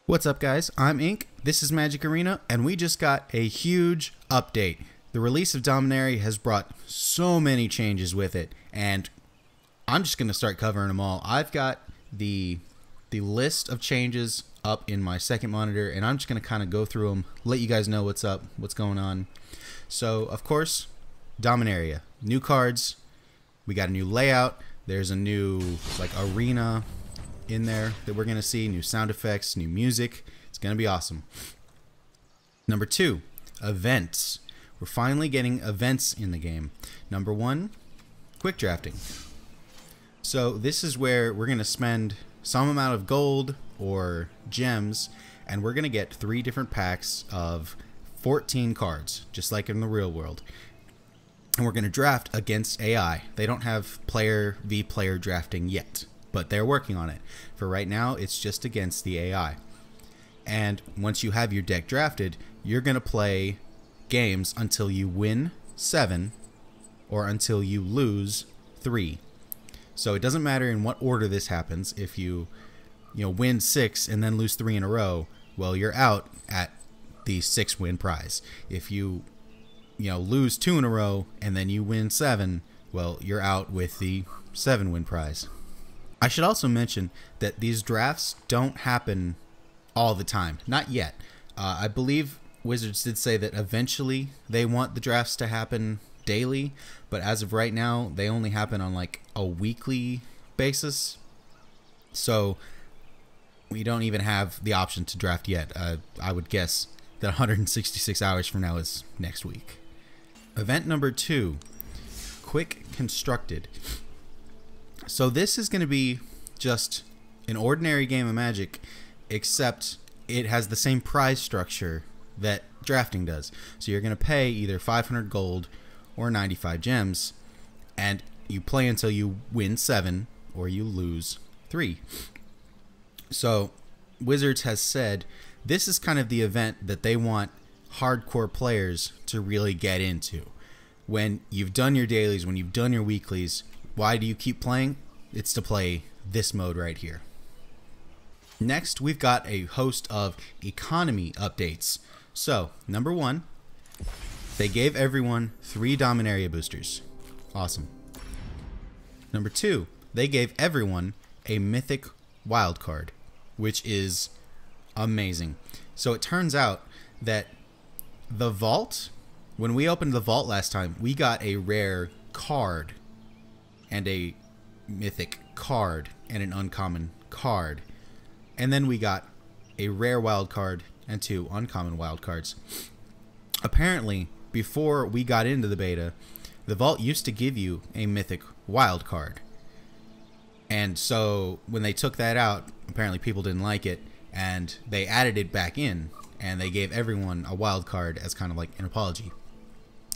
What's up, guys? I'm Ink, this is Magic Arena, and we just got a huge update. The release of Dominaria has brought so many changes with it, and I'm just going to start covering them all. I've got the list of changes up in my second monitor, and I'm just going to kind of go through them, let you guys know what's up, what's going on. So, of course, Dominaria. New cards, we got a new layout, there's a new, arena in there that we're going to see, new sound effects, new music. It's going to be awesome. Number 2, events. We're finally getting events in the game. Number 1, quick drafting. So this is where we're going to spend some amount of gold or gems, and we're going to get 3 different packs of 14 cards, just like in the real world. And we're going to draft against AI. They don't have player v player drafting yet, but they're working on it. For right now, it's just against the AI. And once you have your deck drafted, you're going to play games until you win 7 or until you lose 3. So it doesn't matter in what order this happens. If you win 6 and then lose 3 in a row, well, you're out at the 6 win prize. If you lose 2 in a row and then you win 7, well, you're out with the 7 win prize. I should also mention that these drafts don't happen all the time. Not yet. I believe Wizards did say that eventually they want the drafts to happen daily, but as of right now, they only happen on like a weekly basis. So we don't even have the option to draft yet. I would guess that 166 hours from now is next week. Event number 2, Quick Constructed. So this is going to be just an ordinary game of Magic, except it has the same prize structure that drafting does. So you're going to pay either 500 gold or 95 gems, and you play until you win 7 or you lose 3. So Wizards has said this is kind of the event that they want hardcore players to really get into. When you've done your dailies, when you've done your weeklies, why do you keep playing? It's to play this mode right here. Next, we've got a host of economy updates. So, number 1, they gave everyone 3 Dominaria boosters. Awesome. Number 2, they gave everyone a mythic wildcard, which is amazing. So it turns out that the vault, when we opened the vault last time, we got a rare card and a mythic card and an uncommon card, and then we got a rare wild card and 2 uncommon wild cards. Apparently, before we got into the beta, the vault used to give you a mythic wild card, and so when they took that out, apparently people didn't like it, and they added it back in, and they gave everyone a wild card as kind of like an apology.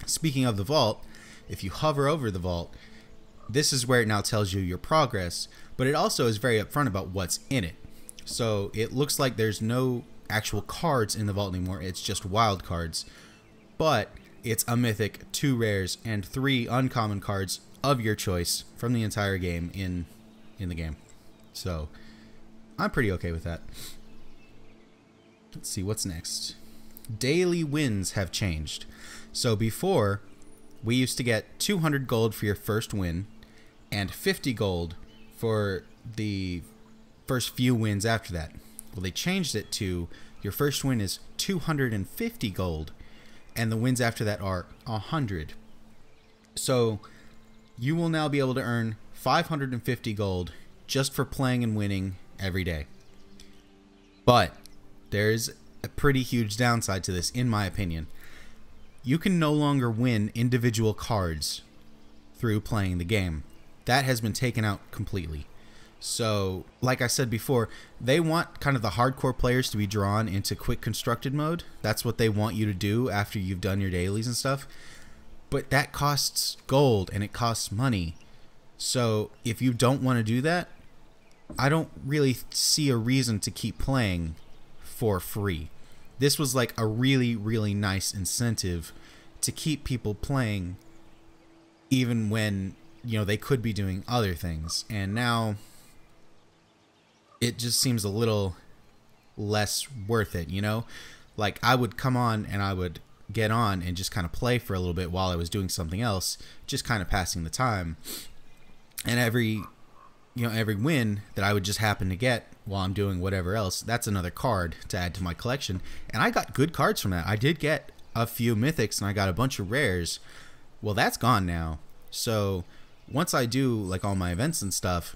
Speaking of the vault, if you hover over the vault, this is where it now tells you your progress, but it also is very upfront about what's in it. So it looks like there's no actual cards in the vault anymore, it's just wild cards, but it's a mythic, 2 rares, and 3 uncommon cards of your choice from the entire game in the game. So I'm pretty okay with that. Let's see what's next. Daily wins have changed. So before, we used to get 200 gold for your first win and 50 gold for the first few wins after that. Well, they changed it to your first win is 250 gold and the wins after that are 100. So you will now be able to earn 550 gold just for playing and winning every day. But there's a pretty huge downside to this, in my opinion. You can no longer win individual cards through playing the game. That has been taken out completely. So, like I said before, they want kind of the hardcore players to be drawn into quick constructed mode. That's what they want you to do after you've done your dailies and stuff. But that costs gold and it costs money. So, if you don't want to do that, I don't really see a reason to keep playing for free. This was like a really, really nice incentive to keep people playing even when, they could be doing other things. And now it just seems a little less worth it, you know? Like, I would come on and I would get on and just kind of play for a little bit while I was doing something else, just kind of passing the time. And every win that I would just happen to get while I'm doing whatever else, that's another card to add to my collection. And I got good cards from that. I did get a few mythics and I got a bunch of rares. Well, that's gone now. So once I do like all my events and stuff,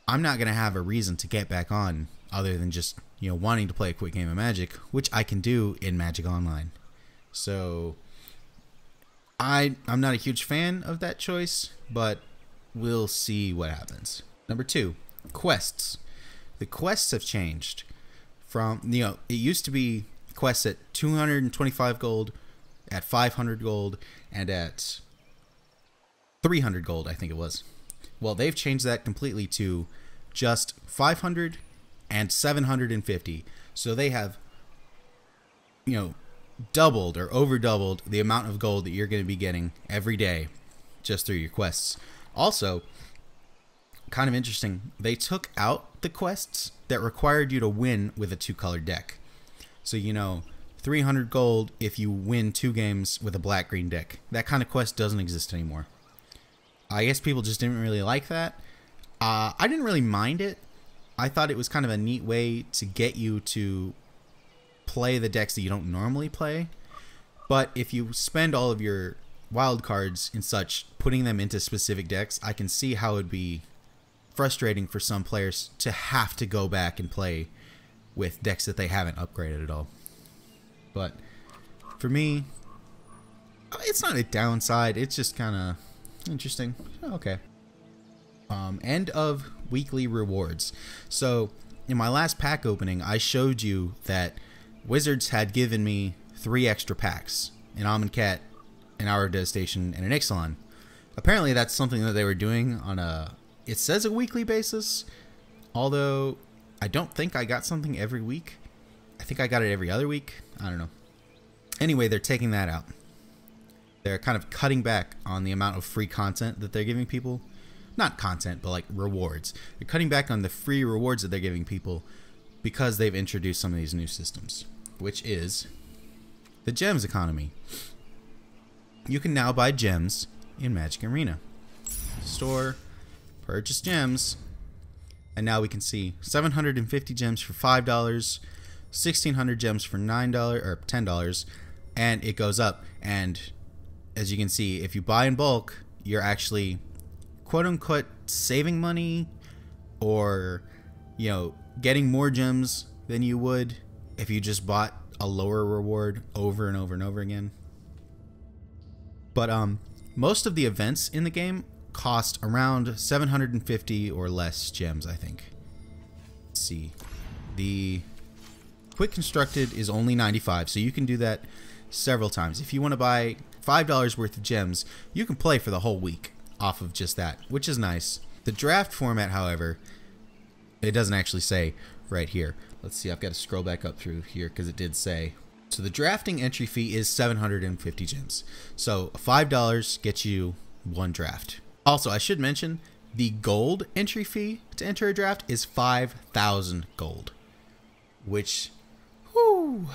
I'm not going to have a reason to get back on other than just, you know, wanting to play a quick game of Magic, which I can do in Magic Online. So I'm not a huge fan of that choice, but we'll see what happens. Number 2, quests. The quests have changed from, you know, it used to be quests at 225 gold, at 500 gold, and at 300 gold, I think it was. Well, they've changed that completely to just 500 and 750. So they have, you know, doubled or over doubled the amount of gold that you're going to be getting every day just through your quests. Also, kind of interesting, they took out the quests that required you to win with a 2-color deck. So, you know, 300 gold if you win 2 games with a black-green deck. That kind of quest doesn't exist anymore. I guess people just didn't really like that. I didn't really mind it. I thought it was kind of a neat way to get you to play the decks that you don't normally play. But if you spend all of your wild cards and such putting them into specific decks, I can see how it would be frustrating for some players to have to go back and play with decks that they haven't upgraded at all. But for me, it's not a downside. It's just kind of interesting. Okay. End of weekly rewards. So in my last pack opening, I showed you that Wizards had given me 3 extra packs, an Amonkhet, an Hour of Devastation, and an Ixalan. Apparently that's something that they were doing on a, it says a weekly basis, although I don't think I got something every week. I think I got it every other week. I don't know. Anyway, they're taking that out. They're kind of cutting back on the amount of free content that they're giving people. Not content, but like rewards. They're cutting back on the free rewards that they're giving people because they've introduced some of these new systems, which is the gems economy. You can now buy gems in Magic Arena. Store, purchase gems, and now we can see 750 gems for $5, 1,600 gems for $9 or $10, and it goes up. And as you can see, if you buy in bulk, you're actually quote-unquote saving money, or, you know, getting more gems than you would if you just bought a lower reward over and over and over again. But most of the events in the game cost around 750 or less gems, I think. Let's see. The quick constructed is only 95, so you can do that several times. If you want to buy $5 worth of gems, you can play for the whole week off of just that, which is nice. The draft format, however, it doesn't actually say right here. Let's see, I've got to scroll back up through here because it did say. So the drafting entry fee is 750 gems. So $5 gets you 1 draft. Also, I should mention the gold entry fee to enter a draft is 5,000 gold, which, whoo,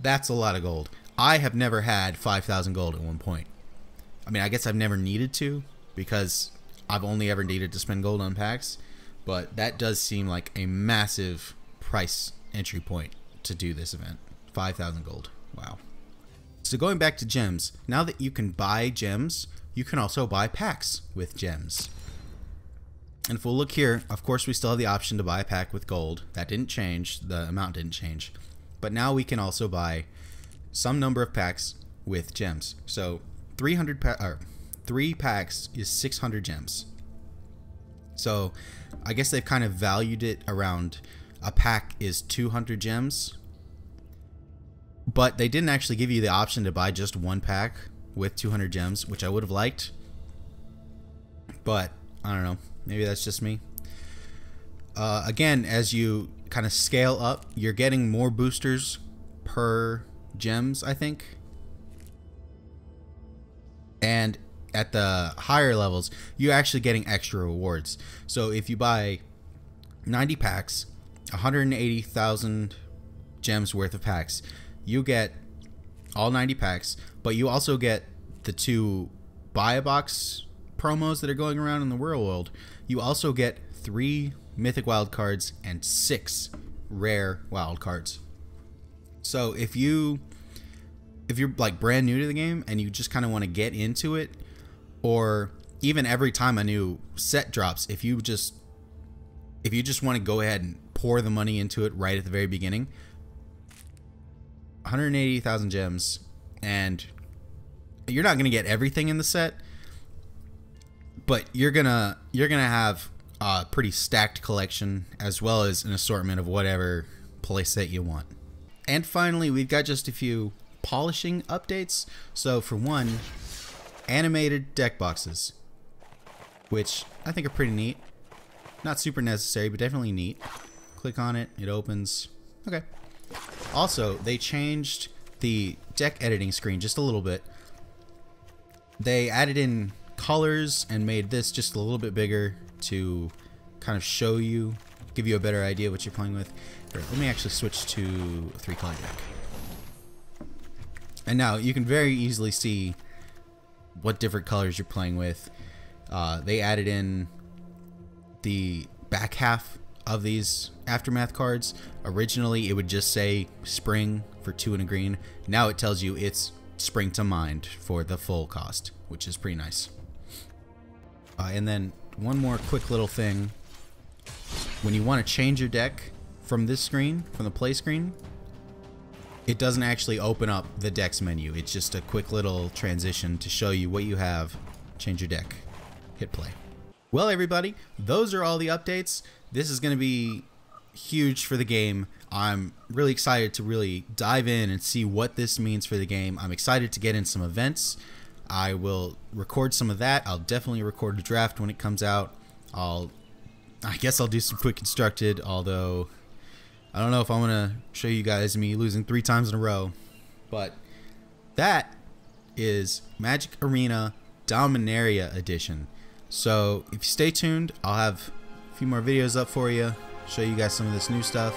that's a lot of gold. I have never had 5,000 gold at one point. I mean, I guess I've never needed to, because I've only ever needed to spend gold on packs, but that does seem like a massive price entry point to do this event. 5,000 gold. Wow. So going back to gems, now that you can buy gems, you can also buy packs with gems. And if we'll look here, of course we still have the option to buy a pack with gold. That didn't change, the amount didn't change. But now we can also buy some number of packs with gems. So 3 packs is 600 gems. So I guess they've kind of valued it around a pack is 200 gems. But they didn't actually give you the option to buy just 1 pack with 200 gems, which I would have liked. But I don't know. Maybe that's just me. Again, as you kind of scale up, you're getting more boosters per gems, I think. And at the higher levels, you're actually getting extra rewards. So if you buy 90 packs, 180,000 gems worth of packs. You get all 90 packs, but you also get the 2 buy a box promos that are going around in the real world. You also get 3 mythic wild cards and 6 rare wild cards. So if you're like brand new to the game and you just kind of want to get into it, or even every time a new set drops, if you just want to go ahead and pour the money into it right at the very beginning, 180,000 gems, and you're not going to get everything in the set, but you're gonna have a pretty stacked collection as well as an assortment of whatever playset you want. And finally, we've got just a few polishing updates. So for one, animated deck boxes, which I think are pretty neat. Not super necessary, but definitely neat. Click on it, it opens. Okay. Also, they changed the deck editing screen just a little bit. They added in colors and made this just a little bit bigger to kind of show you, give you a better idea what you're playing with. Here, let me actually switch to a 3-color deck. And now you can very easily see what different colors you're playing with. They added in the back half of these Aftermath cards. Originally, it would just say Spring for 2 and a green. Now it tells you it's Spring to Mind for the full cost, which is pretty nice. And then one more quick little thing. When you want to change your deck from this screen, from the play screen, it doesn't actually open up the decks menu. It's just a quick little transition to show you what you have. Change your deck. Hit play. Well, everybody, those are all the updates. This is going to be huge for the game. I'm really excited to really dive in and see what this means for the game. I'm excited to get in some events. I will record some of that. I'll definitely record a draft when it comes out. I guess I'll do some quick constructed, although I don't know if I want to show you guys me losing 3 times in a row. But that is Magic Arena Dominaria Edition. So if you stay tuned, I'll have a few more videos up for you, show you guys some of this new stuff.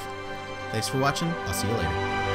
Thanks for watching. I'll see you later.